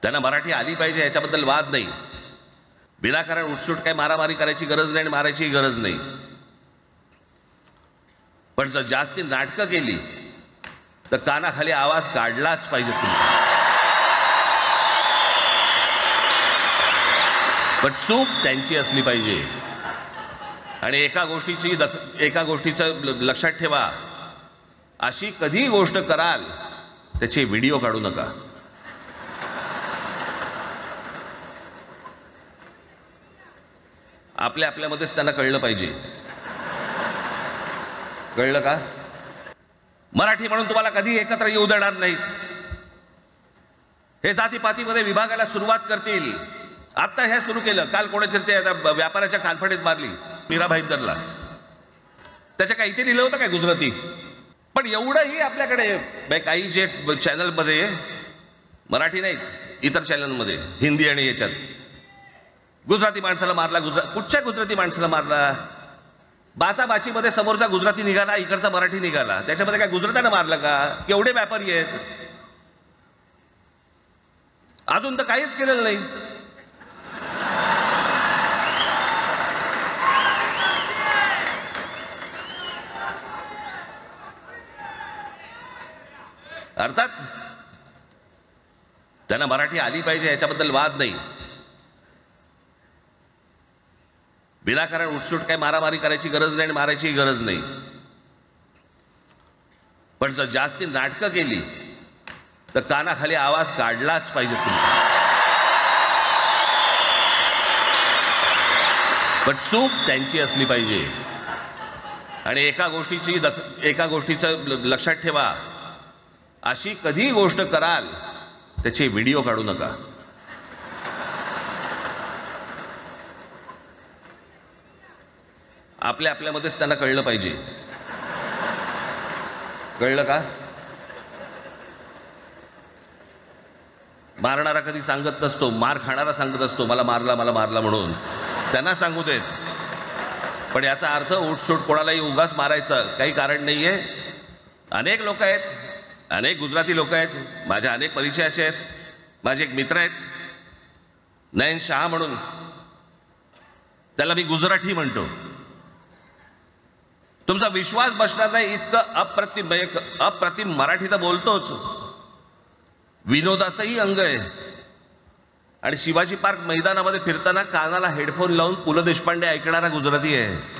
त्यांना मराठी आली पाहिजे याच्याबद्दल वाद नाही. विनाकारण उठसूट काही मारामारी करायची गरज नाही आणि मारायची गरज नाही. पण जर जास्ती नाटकं केली तर कानाखाली आवाज काढलाच पाहिजे तुम्ही. पण चूक त्यांची असली पाहिजे. आणि एका गोष्टीचं लक्षात ठेवा, अशी कधी गोष्ट कराल त्याचे व्हिडिओ काढू नका. आपल्यामध्येच त्यांना कळलं पाहिजे. कळलं का? मराठी म्हणून तुम्हाला कधी एकत्र येऊ देणार नाहीत. हे जातीपातीमध्ये विभागाला सुरुवात करतील. आता हे सुरू केलं. काल कोणाच्या ते व्यापाऱ्याच्या कानफडीत मारली मीरा भाईंदरला. त्याच्या काय इथे लिहिलं होतं काय गुजराती? पण एवढंही आपल्याकडे काही जे चॅनलमध्ये मराठी नाहीत, इतर चॅनलमध्ये हिंदी आणि याच्यात गुजराती माणसाला मारला. कुठच्या गुजराती माणसाला मारला? बाचाबाचीमध्ये समोरचा गुजराती निघाला, इकडचा मराठी निघाला. त्याच्यामध्ये काय गुजरात्यानं मारलं का? केवढे व्यापारी आहेत? अजून तर काहीच केलेलं नाही. अर्थात त्यांना मराठी आली पाहिजे याच्याबद्दल वाद नाही. विनाकारण उठसूट काही मारामारी करायची गरज नाही आणि मारायची गरज नाही. पण जर जास्ती नाटकं केली तर कानाखाली आवाज काढलाच पाहिजे तुम्ही. पण चूक त्यांची असली पाहिजे. आणि एका गोष्टीचं लक्षात ठेवा, अशी कधी गोष्ट कराल त्याचे व्हिडिओ काढू नका. आपल्यामध्येच त्यांना कळलं पाहिजे. कळलं का? मारणारा कधी सांगत नसतो, मार खाणारा सांगत असतो मला मारला म्हणून. त्यांना सांगू देत. पण याचा अर्थ उठसूट कोणालाही उगाच मारायचं काही कारण नाहीये. अनेक लोक आहेत, अनेक गुजराती लोक आहेत, माझ्या अनेक परिचयाचे आहेत. माझे एक मित्र आहेत नयन शाह म्हणून, त्याला मी गुजराठी म्हणतो. तुमचा विश्वास बसणार नाही इतकं अप्रतिम मराठी तर बोलतोच. विनोदाचंही अंग आहे. आणि शिवाजी पार्क मैदानामध्ये फिरताना कानाला हेडफोन लावून पु ल देशपांडे ऐकणारा गुजराती आहे.